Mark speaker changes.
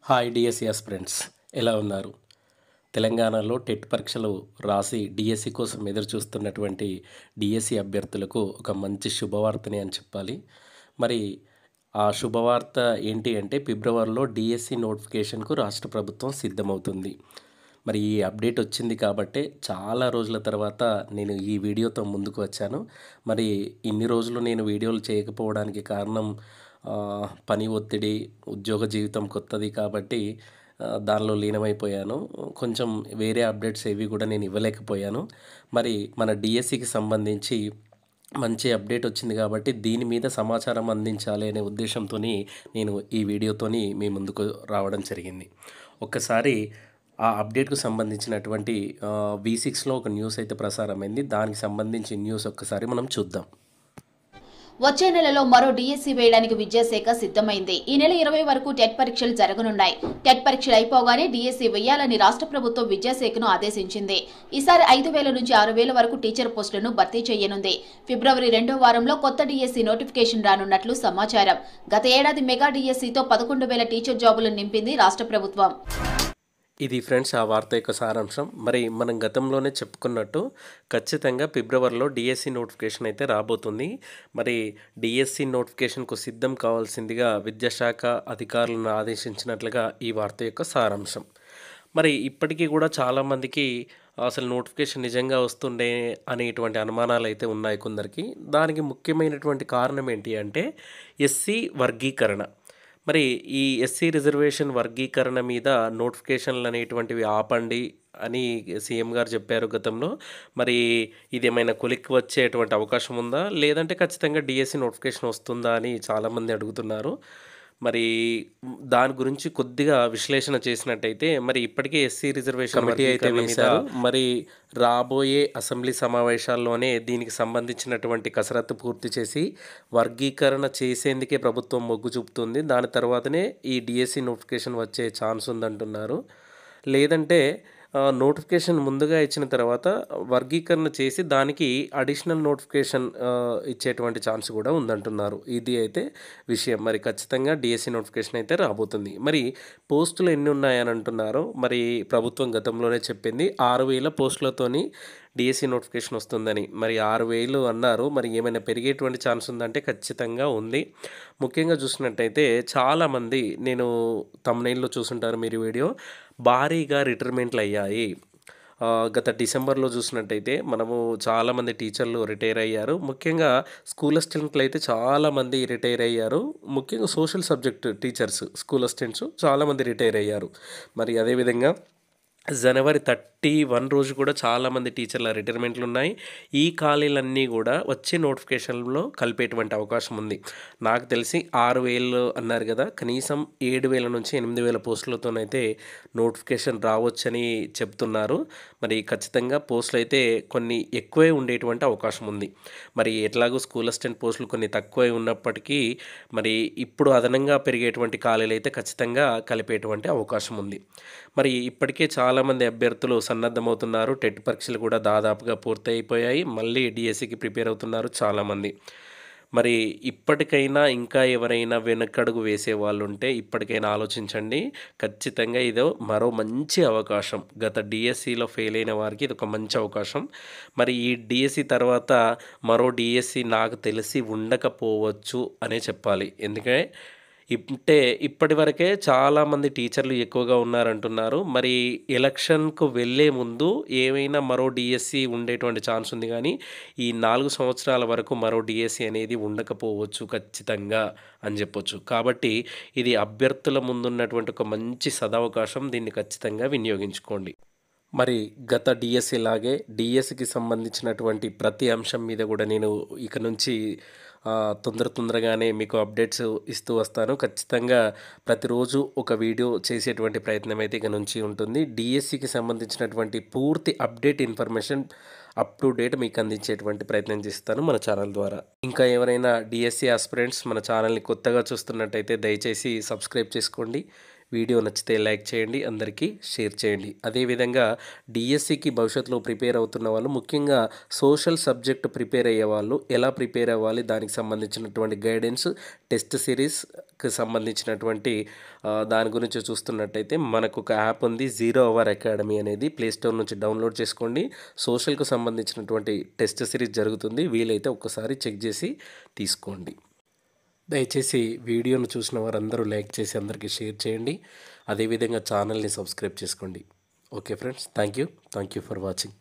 Speaker 1: Hi DSC aspirants, ఎలా ఉన్నారు? తెలంగాణలో టెట్ పరీక్షలు రాసి డిఎస్సి కోసం ఎదురు చూస్తున్నటువంటి డిఎస్సి అభ్యర్థులకు ఒక మంచి శుభవార్తనే అని చెప్పాలి. మరి ఆ శుభవార్త ఏంటి అంటే ఫిబ్రవరిలో డిఎస్సి నోటిఫికేషన్కు రాష్ట్ర ప్రభుత్వం సిద్ధమవుతుంది. మరి ఈ అప్డేట్ వచ్చింది కాబట్టే చాలా రోజుల తర్వాత నేను ఈ వీడియోతో ముందుకు వచ్చాను. మరి ఇన్ని రోజులు నేను వీడియోలు చేయకపోవడానికి కారణం పని ఒత్తిడి, ఉద్యోగ జీవితం కొత్తది కాబట్టి దానిలో లీనమైపోయాను. కొంచెం వేరే అప్డేట్స్ ఏవి కూడా నేను ఇవ్వలేకపోయాను. మరి మన డిఎస్సికి సంబంధించి మంచి అప్డేట్ వచ్చింది కాబట్టి దీని మీద సమాచారం అందించాలి అనే ఉద్దేశంతోని నేను ఈ వీడియోతోని మీ ముందుకు రావడం జరిగింది. ఒక్కసారి ఆ అప్డేట్‌కు సంబంధించినటువంటి V6లో ఒక న్యూస్ అయితే ప్రసారమైంది. దానికి సంబంధించి న్యూస్ ఒక్కసారి మనం చూద్దాం.
Speaker 2: వచ్చే నెలలో మరో డిఎస్సి వేయడానికి విద్యాశాఖ సిద్ధమైంది. ఈ నెల 20 వరకు టెట్ పరీక్షలు జరగనున్నాయి. టెట్ పరీక్షలు అయిపోగానే డిఎస్సి వేయాలని రాష్ట్ర ప్రభుత్వం విద్యాశాఖను ఆదేశించింది. ఈసారి 5,000 నుంచి 6,000 వరకు టీచర్ పోస్టులను భర్తీ చేయనుంది. ఫిబ్రవరి 2వ వారంలో కొత్త డిఎస్సి నోటిఫికేషన్ రానున్నట్లు సమాచారం. గత ఏడాది మెగా డిఎస్సితో 11,000 టీచర్ జాబులను నింపింది రాష్ట్ర ప్రభుత్వం.
Speaker 1: ఇది ఫ్రెండ్స్ ఆ వార్త యొక్క సారాంశం. మరి మనం గతంలోనే చెప్పుకున్నట్టు ఖచ్చితంగా ఫిబ్రవరిలో డిఎస్సి నోటిఫికేషన్ అయితే రాబోతుంది. మరి డిఎస్సి నోటిఫికేషన్కు సిద్ధం కావాల్సిందిగా విద్యాశాఖ అధికారులను ఆదేశించినట్లుగా ఈ వార్త యొక్క సారాంశం. మరి ఇప్పటికీ కూడా చాలామందికి అసలు నోటిఫికేషన్ నిజంగా వస్తుండే అనేటువంటి అనుమానాలు అయితే ఉన్నాయి కొందరికి. దానికి ముఖ్యమైనటువంటి కారణం ఏంటి అంటే ఎస్సీ వర్గీకరణ. మరి ఈ ఎస్సీ రిజర్వేషన్ వర్గీకరణ మీద నోటిఫికేషన్లు అనేటువంటివి ఆపండి అని సీఎం గారు చెప్పారు గతంలో. మరి ఇదేమైనా కొలిక్కి వచ్చేటువంటి అవకాశం ఉందా, లేదంటే ఖచ్చితంగా డిఎస్సి నోటిఫికేషన్ వస్తుందా అని చాలామంది అడుగుతున్నారు. మరి దాని గురించి కొద్దిగా విశ్లేషణ చేసినట్టయితే మరి ఇప్పటికే ఎస్సీ రిజర్వేషన్ కమిటీ అయితే వేశారు. మరి రాబోయే అసెంబ్లీ సమావేశాల్లోనే దీనికి సంబంధించినటువంటి కసరత్తు పూర్తి చేసి వర్గీకరణ చేసేందుకే ప్రభుత్వం మొగ్గు చూపుతుంది. దాని తర్వాతనే ఈ డిఎస్సి నోటిఫికేషన్ వచ్చే ఛాన్స్ ఉందంటున్నారు. లేదంటే నోటిఫికేషన్ ముందుగా ఇచ్చిన తర్వాత వర్గీకరణ చేసి దానికి అడిషనల్ నోటిఫికేషన్ ఇచ్చేటువంటి ఛాన్స్ కూడా ఉందంటున్నారు. ఇది అయితే విషయం. మరి ఖచ్చితంగా డిఎస్సి నోటిఫికేషన్ అయితే రాబోతుంది. మరి పోస్టులు ఎన్ని ఉన్నాయని అంటున్నారో మరి ప్రభుత్వం గతంలోనే చెప్పింది 6,000 పోస్టులతోని డిఎస్సి నోటిఫికేషన్ వస్తుందని. మరి 6,000 అన్నారు. మరి ఏమైనా పెరిగేటువంటి ఛాన్స్ ఉందంటే ఖచ్చితంగా ఉంది. ముఖ్యంగా చూసినట్టయితే చాలామంది, నేను తమ్నెయిల్లో చూసుంటారు మీరు వీడియో, భారీగా రిటైర్మెంట్లు అయ్యాయి. గత డిసెంబర్లో చూసినట్టయితే మనము చాలామంది టీచర్లు రిటైర్ అయ్యారు. ముఖ్యంగా స్కూల్ అసిస్టెంట్లు అయితే చాలామంది రిటైర్ అయ్యారు. ముఖ్యంగా social subject teachers, school assistants చాలామంది రిటైర్ అయ్యారు. మరి అదేవిధంగా జనవరి 31 రోజు కూడా చాలామంది టీచర్ల రిటైర్మెంట్లు ఉన్నాయి. ఈ ఖాళీలన్నీ కూడా వచ్చే నోటిఫికేషన్లో కలిపేటువంటి అవకాశం ఉంది. నాకు తెలిసి 6,000 అన్నారు కదా, కనీసం 7,000 నుంచి 8,000 పోస్టులతోనైతే నోటిఫికేషన్ రావచ్చని చెప్తున్నారు. మరి ఖచ్చితంగా పోస్టులు అయితే కొన్ని ఎక్కువే ఉండేటువంటి అవకాశం ఉంది. మరి ఎట్లాగో స్కూల్ అసిస్టెంట్ పోస్టులు కొన్ని తక్కువే ఉన్నప్పటికీ మరి ఇప్పుడు అదనంగా పెరిగేటువంటి ఖాళీలు అయితే ఖచ్చితంగా కలిపేటువంటి అవకాశం ఉంది. మరి ఇప్పటికే చాలామంది అభ్యర్థులు సన్నద్ధమవుతున్నారు. టెట్ పరీక్షలు కూడా దాదాపుగా పూర్తయిపోయాయి. మళ్ళీ డిఎస్సికి ప్రిపేర్ అవుతున్నారు చాలామంది. మరి ఇప్పటికైనా ఇంకా ఎవరైనా వెనకడుగు వేసే వాళ్ళు ఉంటే ఇప్పటికైనా ఆలోచించండి. ఖచ్చితంగా ఇదో మరో మంచి అవకాశం. గత డిఎస్సిలో ఫెయిల్ అయిన వారికి ఇది ఒక మంచి అవకాశం. మరి ఈ డిఎస్సి తర్వాత మరో డిఎస్సి నాకు తెలిసి ఉండకపోవచ్చు అనే చెప్పాలి. ఎందుకంటే ఇప్పటి వరకే చాలామంది టీచర్లు ఎక్కువగా ఉన్నారంటున్నారు. మరి ఎలక్షన్కు వెళ్ళే ముందు ఏమైనా మరో డిఎస్సి ఉండేటువంటి ఛాన్స్ ఉంది, కానీ ఈ 4 సంవత్సరాల వరకు మరో డిఎస్సి అనేది ఉండకపోవచ్చు ఖచ్చితంగా అని చెప్పొచ్చు. కాబట్టి ఇది అభ్యర్థుల ముందున్నటువంటి ఒక మంచి సదవకాశం. దీన్ని ఖచ్చితంగా వినియోగించుకోండి. మరి గత డిఎస్సి లాగే డిఎస్సికి సంబంధించినటువంటి ప్రతి అంశం మీద కూడా నేను ఇక నుంచి తొందరగానే మీకు అప్డేట్స్ ఇస్తూ వస్తాను. ఖచ్చితంగా ప్రతిరోజు ఒక వీడియో చేసేటువంటి ప్రయత్నం అయితే ఇక నుంచి ఉంటుంది. డిఎస్సికి సంబంధించినటువంటి పూర్తి update information up to date మీకు అందించేటువంటి ప్రయత్నం చేస్తాను మన ఛానల్ ద్వారా. ఇంకా ఎవరైనా డిఎస్సి ఆస్పిరెంట్స్ మన ఛానల్ని కొత్తగా చూస్తున్నట్టయితే దయచేసి సబ్స్క్రైబ్ చేసుకోండి. వీడియో నచ్చితే లైక్ చేయండి, అందరికీ షేర్ చేయండి. అదేవిధంగా డిఎస్సికి భవిష్యత్తులో ప్రిపేర్ అవుతున్న వాళ్ళు, ముఖ్యంగా సోషల్ సబ్జెక్ట్ ప్రిపేర్ అయ్యే వాళ్ళు ఎలా ప్రిపేర్ అవ్వాలి, దానికి సంబంధించినటువంటి గైడెన్స్, టెస్ట్ సిరీస్కి సంబంధించినటువంటి దాని గురించి చూస్తున్నట్టయితే మనకు ఒక యాప్ ఉంది, 0 అవర్ అకాడమీ అనేది. ప్లేస్టోర్ నుంచి డౌన్లోడ్ చేసుకోండి. సోషల్కు సంబంధించినటువంటి టెస్ట్ సిరీస్ జరుగుతుంది, వీలైతే ఒక్కసారి చెక్ చేసి తీసుకోండి. దయచేసి వీడియోను చూసిన వారందరూ లైక్ చేసి అందరికీ షేర్ చేయండి. అదేవిధంగా ఛానల్ని సబ్స్క్రైబ్ చేసుకోండి. Okay friends, thank you for watching.